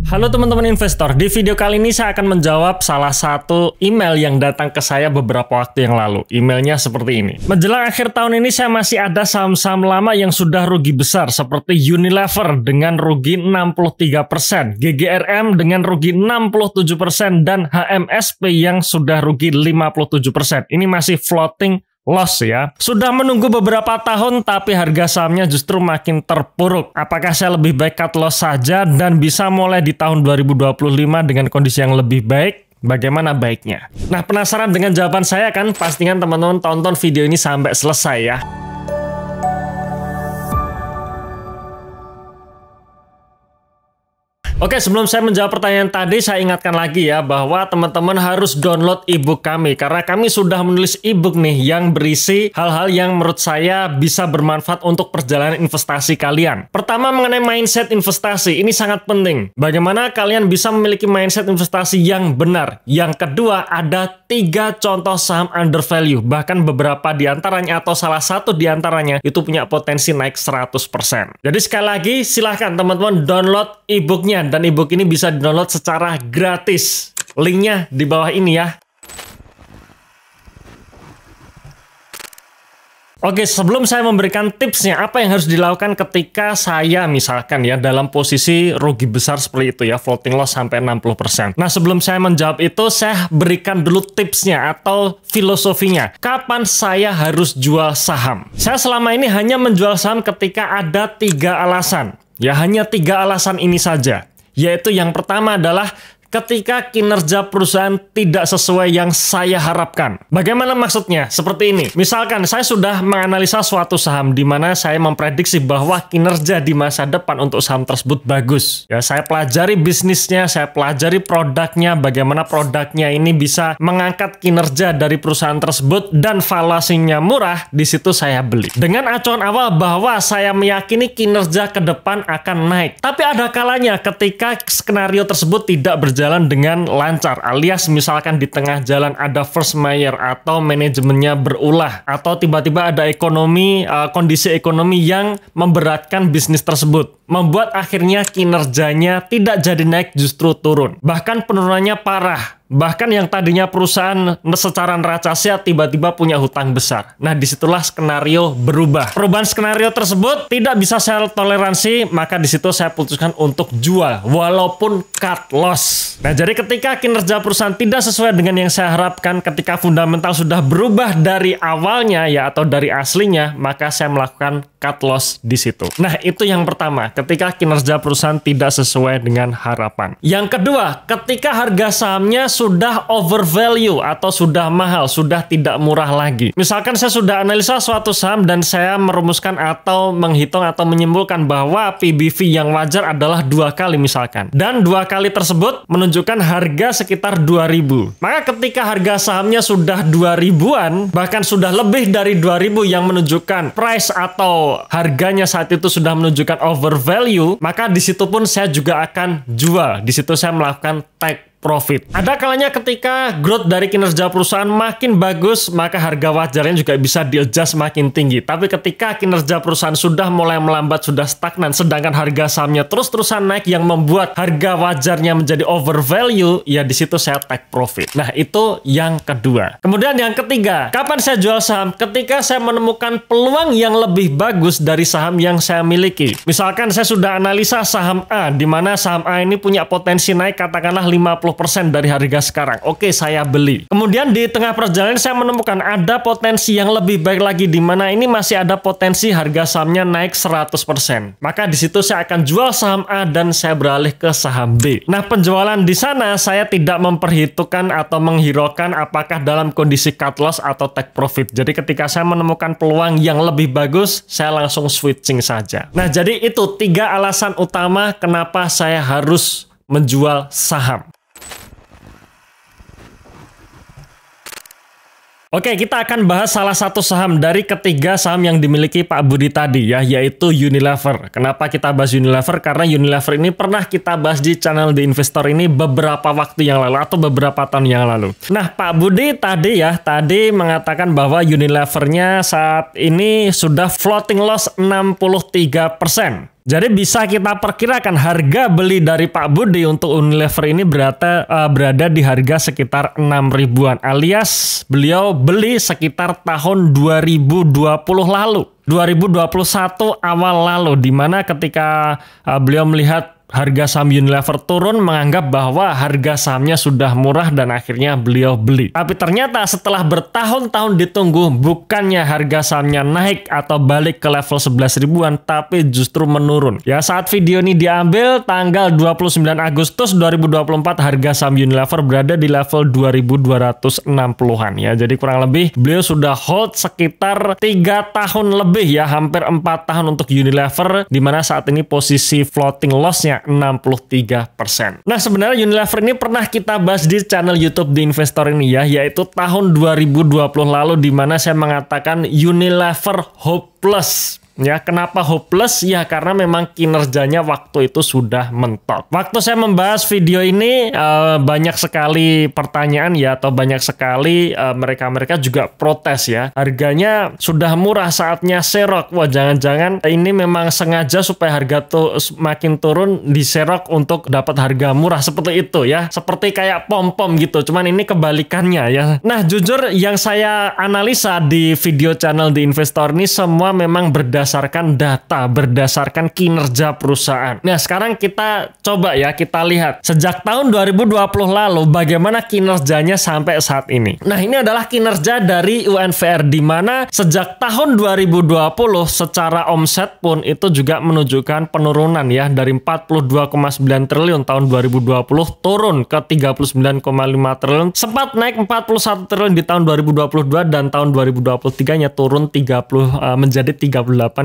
Halo teman-teman investor, di video kali ini saya akan menjawab salah satu email yang datang ke saya beberapa waktu yang lalu. Emailnya seperti ini. Menjelang akhir tahun ini saya masih ada saham-saham lama yang sudah rugi besar seperti Unilever dengan rugi 63%, GGRM dengan rugi 67%, dan HMSP yang sudah rugi 57%. Ini masih floating loss ya. Sudah menunggu beberapa tahun tapi harga sahamnya justru makin terpuruk. Apakah saya lebih baik cut loss saja dan bisa mulai di tahun 2025 dengan kondisi yang lebih baik? Bagaimana baiknya? Nah, penasaran dengan jawaban saya kan? Pastikan teman-teman tonton video ini sampai selesai ya. Oke, sebelum saya menjawab pertanyaan tadi, saya ingatkan lagi ya bahwa teman-teman harus download ebook kami karena kami sudah menulis ebook nih yang berisi hal-hal yang menurut saya bisa bermanfaat untuk perjalanan investasi kalian. Pertama, mengenai mindset investasi, ini sangat penting. Bagaimana kalian bisa memiliki mindset investasi yang benar. Yang kedua, ada 3 contoh saham undervalue, bahkan beberapa diantaranya atau salah satu diantaranya itu punya potensi naik 100%. Jadi sekali lagi, silahkan teman-teman download ebooknya. Dan ebook ini bisa di-download secara gratis. Linknya di bawah ini ya. Oke, sebelum saya memberikan tipsnya, apa yang harus dilakukan ketika saya misalkan ya dalam posisi rugi besar seperti itu ya, floating loss sampai 60%. Nah, sebelum saya menjawab itu, saya berikan dulu tipsnya atau filosofinya. Kapan saya harus jual saham? Saya selama ini hanya menjual saham ketika ada 3 alasan. Ya, hanya 3 alasan ini saja. Yaitu yang pertama adalah ketika kinerja perusahaan tidak sesuai yang saya harapkan. Bagaimana maksudnya? Seperti ini. Misalkan saya sudah menganalisa suatu saham di mana saya memprediksi bahwa kinerja di masa depan untuk saham tersebut bagus. Ya, saya pelajari bisnisnya, saya pelajari produknya, bagaimana produknya ini bisa mengangkat kinerja dari perusahaan tersebut dan valuasinya murah, di situ saya beli. Dengan acuan awal bahwa saya meyakini kinerja ke depan akan naik. Tapi ada kalanya ketika skenario tersebut tidak berjalan dengan lancar, alias misalkan di tengah jalan ada force majeure atau manajemennya berulah, atau tiba-tiba ada kondisi ekonomi yang memberatkan bisnis tersebut, membuat akhirnya kinerjanya tidak jadi naik, justru turun. Bahkan penurunannya parah. Bahkan yang tadinya perusahaan secara neraca tiba-tiba punya hutang besar. Nah, disitulah skenario berubah. Perubahan skenario tersebut tidak bisa saya toleransi, maka disitu saya putuskan untuk jual, walaupun cut loss. Nah, jadi ketika kinerja perusahaan tidak sesuai dengan yang saya harapkan, ketika fundamental sudah berubah dari awalnya ya atau dari aslinya, maka saya melakukan cut loss di situ. Nah, itu yang pertama, ketika kinerja perusahaan tidak sesuai dengan harapan. Yang kedua, ketika harga sahamnya sudah overvalue atau sudah mahal, sudah tidak murah lagi. Misalkan saya sudah analisa suatu saham dan saya merumuskan atau menghitung atau menyimpulkan bahwa PBV yang wajar adalah 2 kali misalkan. Dan 2 kali tersebut menunjukkan harga sekitar 2.000. Maka ketika harga sahamnya sudah 2.000-an, bahkan sudah lebih dari 2.000 yang menunjukkan price atau harganya saat itu sudah menunjukkan overvalue, maka di situ pun saya juga akan jual. Di situ saya melakukan take profit. Ada kalanya ketika growth dari kinerja perusahaan makin bagus, maka harga wajarnya juga bisa di-adjust makin tinggi. Tapi ketika kinerja perusahaan sudah mulai melambat, sudah stagnan, sedangkan harga sahamnya terus-terusan naik yang membuat harga wajarnya menjadi overvalue, ya di situ saya take profit. Nah, itu yang kedua. Kemudian yang ketiga, kapan saya jual saham? Ketika saya menemukan peluang yang lebih bagus dari saham yang saya miliki. Misalkan saya sudah analisa saham A, di mana saham A ini punya potensi naik katakanlah 50% dari harga sekarang. Oke, saya beli. Kemudian di tengah perjalanan saya menemukan ada potensi yang lebih baik lagi, di mana ini masih ada potensi harga sahamnya naik 100%. Maka di situ saya akan jual saham A dan saya beralih ke saham B. Nah, penjualan di sana saya tidak memperhitungkan atau menghiraukan apakah dalam kondisi cut loss atau take profit. Jadi ketika saya menemukan peluang yang lebih bagus, saya langsung switching saja. Nah, jadi itu 3 alasan utama kenapa saya harus menjual saham. Oke, kita akan bahas salah satu saham dari ketiga saham yang dimiliki Pak Budi tadi ya, yaitu Unilever. Kenapa kita bahas Unilever? Karena Unilever ini pernah kita bahas di channel The Investor ini beberapa waktu yang lalu atau beberapa tahun yang lalu. Nah, Pak Budi tadi mengatakan bahwa Unilevernya saat ini sudah floating loss 63%. Jadi bisa kita perkirakan harga beli dari Pak Budi untuk Unilever ini berada di harga sekitar 6 ribuan, alias beliau beli sekitar tahun 2020 lalu. 2021 awal lalu, di mana ketika beliau melihat harga saham Unilever turun, menganggap bahwa harga sahamnya sudah murah dan akhirnya beliau beli. Tapi ternyata setelah bertahun-tahun ditunggu, bukannya harga sahamnya naik atau balik ke level 11 ribuan, tapi justru menurun. Ya, saat video ini diambil tanggal 29 Agustus 2024, harga saham Unilever berada di level 2260-an ya. Jadi kurang lebih beliau sudah hold sekitar 3 tahun lebih ya, hampir 4 tahun untuk Unilever, di mana saat ini posisi floating loss-nya 63%. Nah, sebenarnya Unilever ini pernah kita bahas di channel YouTube di Investor ini ya, yaitu tahun 2020 lalu, di mana saya mengatakan Unilever hopeless. Ya, kenapa hopeless? Ya, karena memang kinerjanya waktu itu sudah mentok. Waktu saya membahas video ini, banyak sekali pertanyaan ya, atau banyak sekali mereka juga protes ya. Harganya sudah murah, saatnya serok. Wah, jangan-jangan ini memang sengaja supaya harga tuh makin turun, diserok untuk dapat harga murah, seperti itu ya. Seperti kayak pom-pom gitu, cuman ini kebalikannya ya. Nah, jujur yang saya analisa di video channel di Investor ini semua memang berdasarkan data, berdasarkan kinerja perusahaan. Nah, sekarang kita coba ya, kita lihat sejak tahun 2020 lalu bagaimana kinerjanya sampai saat ini. Nah, ini adalah kinerja dari UNVR, di mana sejak tahun 2020 secara omset pun itu juga menunjukkan penurunan ya, dari 42,9 triliun tahun 2020 turun ke 39,5 triliun, sempat naik 41 triliun di tahun 2022, dan tahun 2023-nya turun menjadi 38,61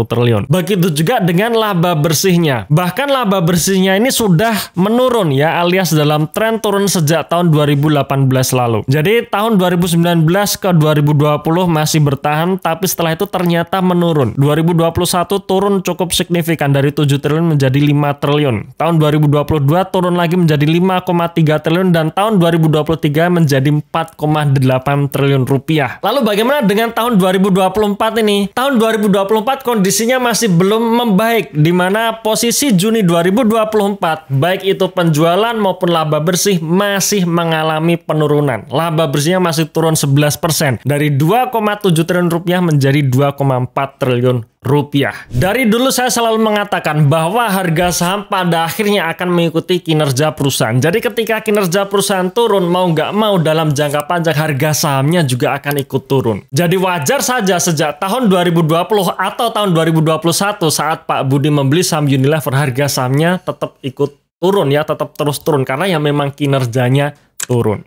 triliun. Begitu juga dengan laba bersihnya. Bahkan laba bersihnya ini sudah menurun ya, alias dalam tren turun sejak tahun 2018 lalu. Jadi tahun 2019 ke 2020 masih bertahan, tapi setelah itu ternyata menurun. 2021 turun cukup signifikan dari 7 triliun menjadi 5 triliun. Tahun 2022 turun lagi menjadi 5,3 triliun, dan tahun 2023 menjadi 4,8 triliun rupiah. Lalu bagaimana dengan tahun 2024 ini? Tahun 2024 kondisinya masih belum membaik, di mana posisi Juni 2024 baik itu penjualan maupun laba bersih masih mengalami penurunan. Laba bersihnya masih turun 11%, dari 2,7 triliun rupiah menjadi 2,4 triliun rupiah. Dari dulu saya selalu mengatakan bahwa harga saham pada akhirnya akan mengikuti kinerja perusahaan. Jadi ketika kinerja perusahaan turun, mau nggak mau dalam jangka panjang harga sahamnya juga akan ikut turun. Jadi wajar saja sejak tahun 2020 atau tahun 2021 saat Pak Budi membeli saham Unilever, harga sahamnya tetap ikut turun ya, tetap terus turun karena ya memang kinerjanya turun.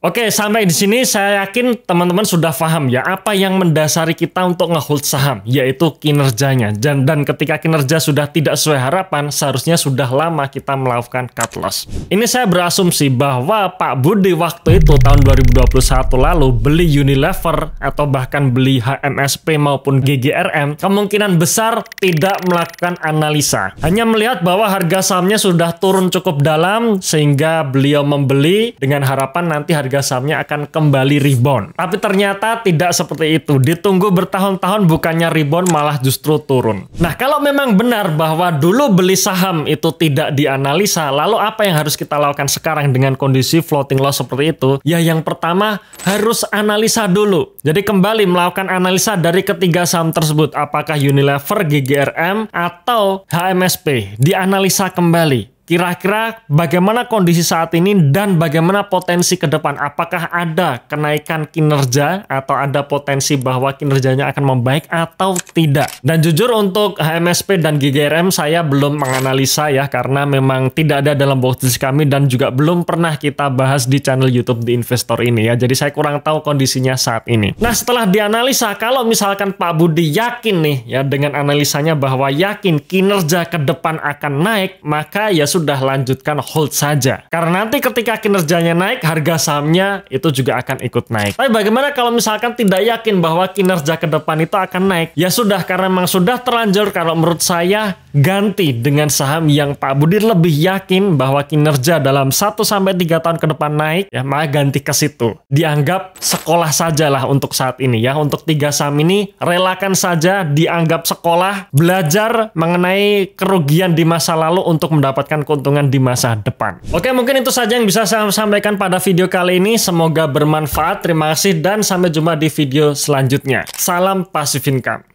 Oke, sampai di sini saya yakin teman-teman sudah paham ya apa yang mendasari kita untuk ngehold saham, yaitu kinerjanya. Dan ketika kinerja sudah tidak sesuai harapan, seharusnya sudah lama kita melakukan cut loss. Ini saya berasumsi bahwa Pak Budi waktu itu tahun 2021 lalu beli Unilever atau bahkan beli HMSP maupun GGRM, kemungkinan besar tidak melakukan analisa. Hanya melihat bahwa harga sahamnya sudah turun cukup dalam sehingga beliau membeli dengan harapan nanti harga sahamnya akan kembali rebound. Tapi ternyata tidak seperti itu. Ditunggu bertahun-tahun, bukannya rebound malah justru turun. Nah, kalau memang benar bahwa dulu beli saham itu tidak dianalisa, lalu apa yang harus kita lakukan sekarang dengan kondisi floating loss seperti itu? Ya, yang pertama harus analisa dulu. Jadi kembali melakukan analisa dari ketiga saham tersebut, apakah Unilever, GGRM, atau HMSP. Dianalisa kembali. Kira-kira bagaimana kondisi saat ini dan bagaimana potensi ke depan? Apakah ada kenaikan kinerja atau ada potensi bahwa kinerjanya akan membaik atau tidak? Dan jujur untuk HMSP dan GGRM saya belum menganalisa ya, karena memang tidak ada dalam box kami dan juga belum pernah kita bahas di channel YouTube di Investor ini ya. Jadi saya kurang tahu kondisinya saat ini. Nah, setelah dianalisa, kalau misalkan Pak Budi yakin nih ya dengan analisanya bahwa yakin kinerja ke depan akan naik, maka ya sudah lanjutkan hold saja. Karena nanti ketika kinerjanya naik, harga sahamnya itu juga akan ikut naik. Tapi bagaimana kalau misalkan tidak yakin bahwa kinerja ke depan itu akan naik? Ya sudah, karena memang sudah terlanjur, kalau menurut saya ganti dengan saham yang Pak Budi lebih yakin bahwa kinerja dalam 1-3 tahun ke depan naik, ya maka ganti ke situ. Dianggap sekolah sajalah untuk saat ini ya. Untuk 3 saham ini relakan saja, dianggap sekolah, belajar mengenai kerugian di masa lalu untuk mendapatkan keuntungan di masa depan. Oke, mungkin itu saja yang bisa saya sampaikan pada video kali ini. Semoga bermanfaat. Terima kasih dan sampai jumpa di video selanjutnya. Salam Passive Income.